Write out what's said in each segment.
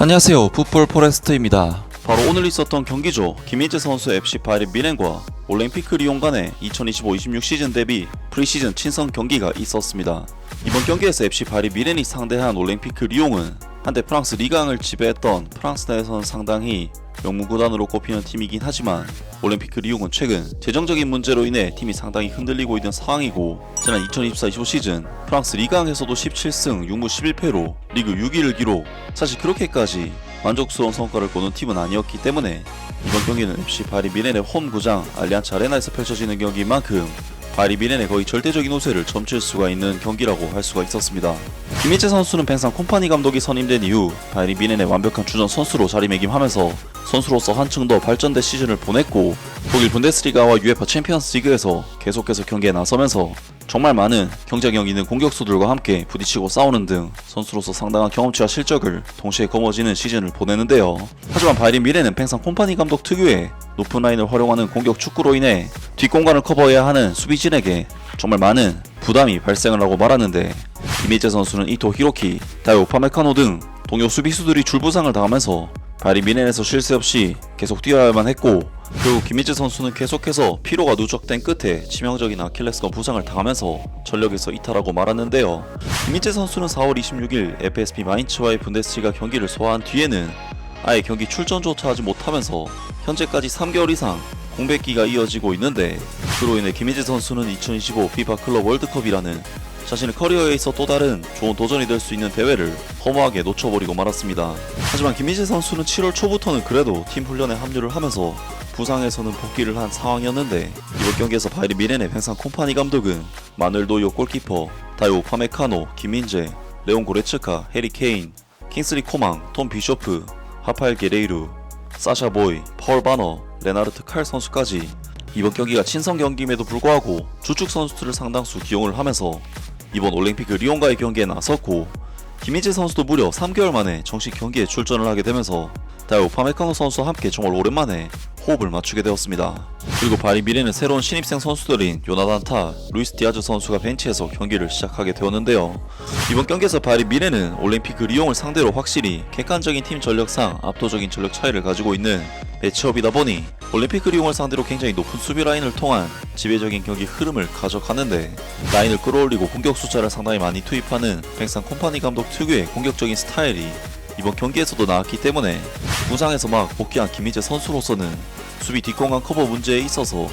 안녕하세요, 풋볼 포레스트입니다. 바로 오늘 있었던 경기죠. 김민재 선수 FC 바이에른 뮌헨과 올림피크 리옹 간의 2025-26 시즌 대비 프리시즌 친선 경기가 있었습니다. 이번 경기에서 FC 바이에른 뮌헨이 상대한 올림피크 리옹은 한때 프랑스 리강을 지배했던 프랑스 내에서는 상당히 명문구단으로 꼽히는 팀이긴 하지만 올림피크 리옹은 최근 재정적인 문제로 인해 팀이 상당히 흔들리고 있는 상황이고, 지난 2024-25 시즌 프랑스 리강에서도 17승 6무 11패로 리그 6위를 기록, 사실 그렇게까지 만족스러운 성과를 거둔 팀은 아니었기 때문에 이번 경기는 FC 바이에른 뮌헨의 홈 구장 알리안츠 아레나에서 펼쳐지는 경기인 만큼 바이에른 뮌헨의 거의 절대적인 우세를 점칠 수가 있는 경기라고 할 수가 있었습니다. 김민재 선수는 뱅상 콤파니 감독이 선임된 이후 바이에른 뮌헨의 완벽한 주전 선수로 자리매김하면서 선수로서 한층 더 발전된 시즌을 보냈고, 독일 분데스리가와 UEFA 챔피언스 리그에서 계속해서 경기에 나서면서 정말 많은 경쟁력 있는 공격수들과 함께 부딪히고 싸우는 등 선수로서 상당한 경험치와 실적을 동시에 거머쥐는 시즌을 보내는데요. 하지만 바이에른 뮌헨은 뱅상 콤파니 감독 특유의 높은 라인을 활용하는 공격 축구로 인해 뒷공간을 커버해야 하는 수비진에게 정말 많은 부담이 발생을 하고 말았는데, 김민재 선수는 이토 히로키, 다요 우파메카노 등 동료 수비수들이 줄부상을 당하면서 바이에른 뮌헨에서 쉴 새 없이 계속 뛰어야만 했고, 결국 김민재 선수는 계속해서 피로가 누적된 끝에 치명적인 아킬레스건 부상을 당하면서 전력에서 이탈하고 말았는데요. 김민재 선수는 4월 26일 FSP 마인츠와의 분데스리가 경기를 소화한 뒤에는 아예 경기 출전조차 하지 못하면서 현재까지 3개월 이상 공백기가 이어지고 있는데, 그로 인해 김민재 선수는 2025 FIFA 클럽 월드컵이라는 자신의 커리어에 있어 또 다른 좋은 도전이 될 수 있는 대회를 허무하게 놓쳐버리고 말았습니다. 하지만 김민재 선수는 7월 초부터는 그래도 팀 훈련에 합류를 하면서 부상에서는 복귀를 한 상황이었는데, 이번 경기에서 바이에른 뮌헨의 뱅상 콤파니 감독은 마누엘 노이어 골키퍼, 다요 우파메카노, 김민재, 레온 고레츠카, 해리 케인, 킹슬리 코망, 톰 비쇼프, 하파엘 게레이루, 사샤 보이, 파울 바너, 레나르트 칼 선수까지 이번 경기가 친선 경기임에도 불구하고 주축 선수들을 상당수 기용을 하면서 이번 올림피크 리옹과의 경기에 나섰고, 김민재 선수도 무려 3개월 만에 정식 경기에 출전을 하게 되면서 다요 우파메카노 선수와 함께 정말 오랜만에 호흡을 맞추게 되었습니다. 그리고 바이에른 뮌헨은 새로운 신입생 선수들인 요나단 타, 루이스 디아즈 선수가 벤치에서 경기를 시작하게 되었는데요. 이번 경기에서 바이에른 뮌헨은 올림피크 리옹을 상대로 확실히 객관적인 팀 전력상 압도적인 전력 차이를 가지고 있는 매치업이다 보니 올림피크 리옹을 상대로 굉장히 높은 수비 라인을 통한 지배적인 경기 흐름을 가져가는데, 라인을 끌어올리고 공격 숫자를 상당히 많이 투입하는 뱅상 콤파니 감독 특유의 공격적인 스타일이 이번 경기에서도 나왔기 때문에 부상에서 막 복귀한 김민재 선수로서는 수비 뒷공간 커버 문제에 있어서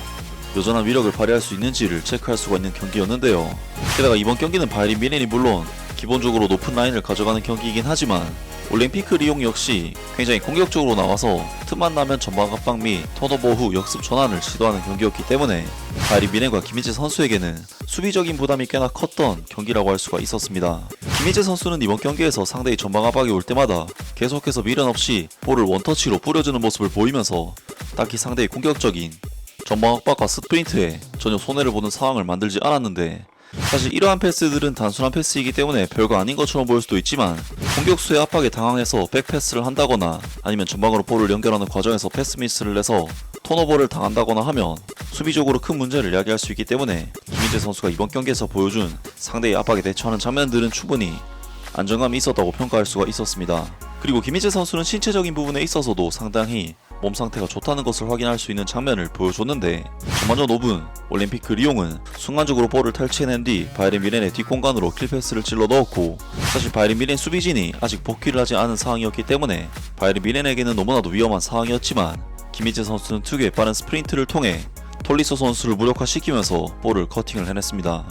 여전한 위력을 발휘할 수 있는지를 체크할 수가 있는 경기였는데요. 게다가 이번 경기는 바이에른 뮌헨이 물론 기본적으로 높은 라인을 가져가는 경기이긴 하지만 올림피크 리옹 역시 굉장히 공격적으로 나와서 틈만 나면 전방 압박 및 턴오버 후 역습 전환을 시도하는 경기였기 때문에 바이에른 뮌헨과 김민재 선수에게는 수비적인 부담이 꽤나 컸던 경기라고 할 수가 있었습니다. 김민재 선수는 이번 경기에서 상대의 전방 압박이 올 때마다 계속해서 미련 없이 볼을 원터치로 뿌려주는 모습을 보이면서 딱히 상대의 공격적인 전방 압박과 스프린트에 전혀 손해를 보는 상황을 만들지 않았는데, 사실 이러한 패스들은 단순한 패스이기 때문에 별거 아닌 것처럼 보일 수도 있지만 공격수의 압박에 당황해서 백패스를 한다거나 아니면 전방으로 볼을 연결하는 과정에서 패스 미스를 내서 턴오버를 당한다거나 하면 수비적으로 큰 문제를 야기할 수 있기 때문에 김민재 선수가 이번 경기에서 보여준 상대의 압박에 대처하는 장면들은 충분히 안정감이 있었다고 평가할 수가 있었습니다. 그리고 김민재 선수는 신체적인 부분에 있어서도 상당히 몸 상태가 좋다는 것을 확인할 수 있는 장면을 보여줬는데, 전반전 5분 올림피크 리옹은 순간적으로 볼을 탈취해낸 뒤 바이에른 뮌헨의 뒷공간으로 킬패스를 찔러 넣었고, 사실 바이에른 뮌헨 수비진이 아직 복귀를 하지 않은 상황이었기 때문에 바이에른 뮌헨에게는 너무나도 위험한 상황이었지만, 김민재 선수는 특유의 빠른 스프린트를 통해 톨리소 선수를 무력화시키면서 볼을 커팅을 해냈습니다.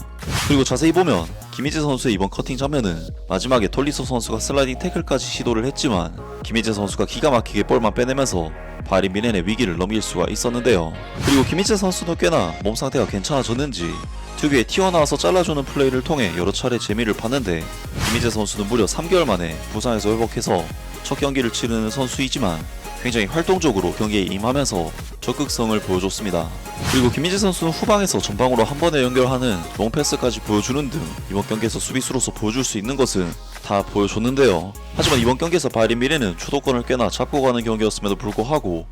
그리고 자세히 보면 김민재 선수의 이번 커팅 장면은 마지막에 톨리소 선수가 슬라이딩 태클까지 시도를 했지만 김민재 선수가 기가 막히게 볼만 빼내면서 바이에른 뮌헨의 위기를 넘길 수가 있었는데요. 그리고 김민재 선수는 꽤나 몸 상태가 괜찮아졌는지 특유의 튀어나와서 잘라주는 플레이를 통해 여러 차례 재미를 봤는데, 김민재 선수는 무려 3개월 만에 부상에서 회복해서 첫 경기를 치르는 선수이지만 굉장히 활동적으로 경기에 임하면서 적극성을 보여줬습니다. 그리고 김민재 선수는 후방에서 전방으로 한 번에 연결하는 롱패스까지 보여주는 등 이번 경기에서 수비수로서 보여줄 수 있는 것은 다 보여줬는데요. 하지만 이번 경기에서 바이에른 뮌헨은 주도권을 꽤나 잡고 가는 경기였음에도 불구하고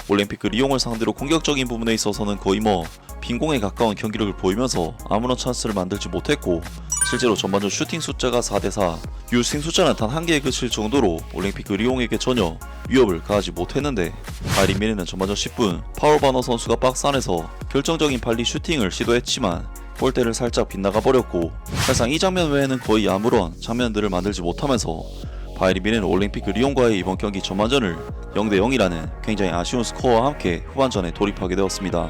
올림피크 리옹을 상대로 공격적인 부분에 있어서는 거의 빈공에 가까운 경기력을 보이면서 아무런 찬스를 만들지 못했고, 실제로 전반전 슈팅 숫자가 4대4, 유스팅 숫자는 단 한 개에 그칠 정도로 올림피크 리옹에게 전혀 위협을 가하지 못했는데 바이린 미네는 전반전 10분 파울바너 선수가 박스 안에서 결정적인 발리 슈팅을 시도했지만 골대를 살짝 빗나가 버렸고, 사실상 이 장면 외에는 거의 아무런 장면들을 만들지 못하면서 바이린 미네는 올림피크 리옹과의 이번 경기 전반전을 0대0이라는 굉장히 아쉬운 스코어와 함께 후반전에 돌입하게 되었습니다.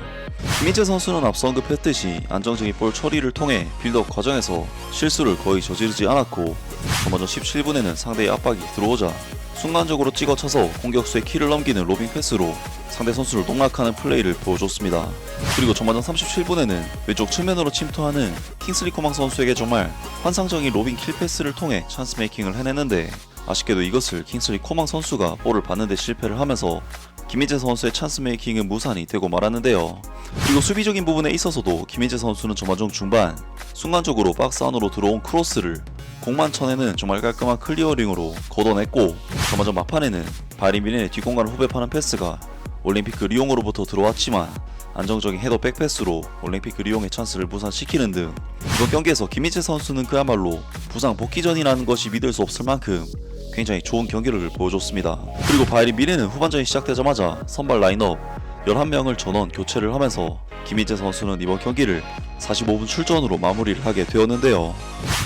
김민재 선수는 앞서 언급했듯이 안정적인 볼 처리를 통해 빌드업 과정에서 실수를 거의 저지르지 않았고, 전반전 17분에는 상대의 압박이 들어오자 순간적으로 찍어쳐서 공격수의 키를 넘기는 로빙 패스로 상대 선수를 농락하는 플레이를 보여줬습니다. 그리고 전반전 37분에는 왼쪽 측면으로 침투하는 킹슬리 코망 선수에게 정말 환상적인 로빙 킬 패스를 통해 찬스 메이킹을 해냈는데, 아쉽게도 이것을 킹슬리 코망 선수가 볼을 받는데 실패를 하면서 김민재 선수의 찬스 메이킹은 무산이 되고 말았는데요. 그리고 수비적인 부분에 있어서도 김민재 선수는 전반전 중반 순간적으로 박스 안으로 들어온 크로스를 공만 쳐내는 정말 깔끔한 클리어링으로 걷어냈고, 전반전 막판에는 바이린 미네의 뒷공간을 후벼파는 패스가 올림피크 리옹으로부터 들어왔지만 안정적인 헤더 백패스로 올림피크 리옹의 찬스를 무산시키는 등 이번 경기에서 김민재 선수는 그야말로 부상 복귀전이라는 것이 믿을 수 없을 만큼 굉장히 좋은 경기를 보여줬습니다. 그리고 바이린 미네는 후반전이 시작되자마자 선발 라인업 11명을 전원 교체를 하면서 김민재 선수는 이번 경기를 45분 출전으로 마무리를 하게 되었는데요.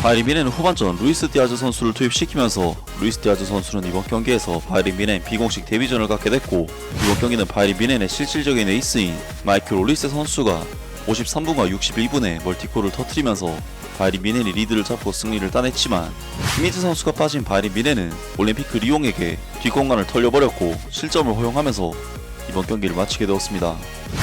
바이린 미네는 후반전 루이스 디아즈 선수를 투입시키면서 루이스 디아즈 선수는 이번 경기에서 바이린 미넨 비공식 데뷔전을 갖게 됐고, 이번 경기는 바이린 미넨의 실질적인 에이스인 마이클 올리세 선수가 53분과 62분에 멀티골을 터뜨리면서 바이린 미넨이 리드를 잡고 승리를 따냈지만, 김민재 선수가 빠진 바이린 미넨은 올림피크 리옹에게 뒷공간을 털려버렸고 실점을 허용하면서 이번 경기를 마치게 되었습니다.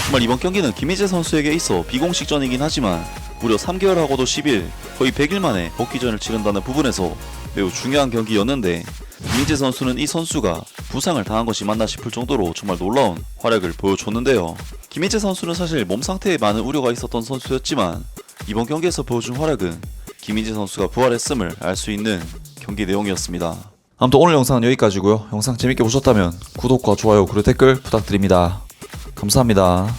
정말 이번 경기는 김민재 선수에게 있어 비공식전이긴 하지만 무려 3개월하고도 10일, 거의 100일 만에 복귀전을 치른다는 부분에서 매우 중요한 경기였는데, 김민재 선수는 이 선수가 부상을 당한 것이 맞나 싶을 정도로 정말 놀라운 활약을 보여줬는데요. 김민재 선수는 사실 몸 상태에 많은 우려가 있었던 선수였지만 이번 경기에서 보여준 활약은 김민재 선수가 부활했음을 알 수 있는 경기 내용이었습니다. 아무튼 오늘 영상은 여기까지고요. 영상 재밌게 보셨다면 구독과 좋아요 그리고 댓글 부탁드립니다. 감사합니다.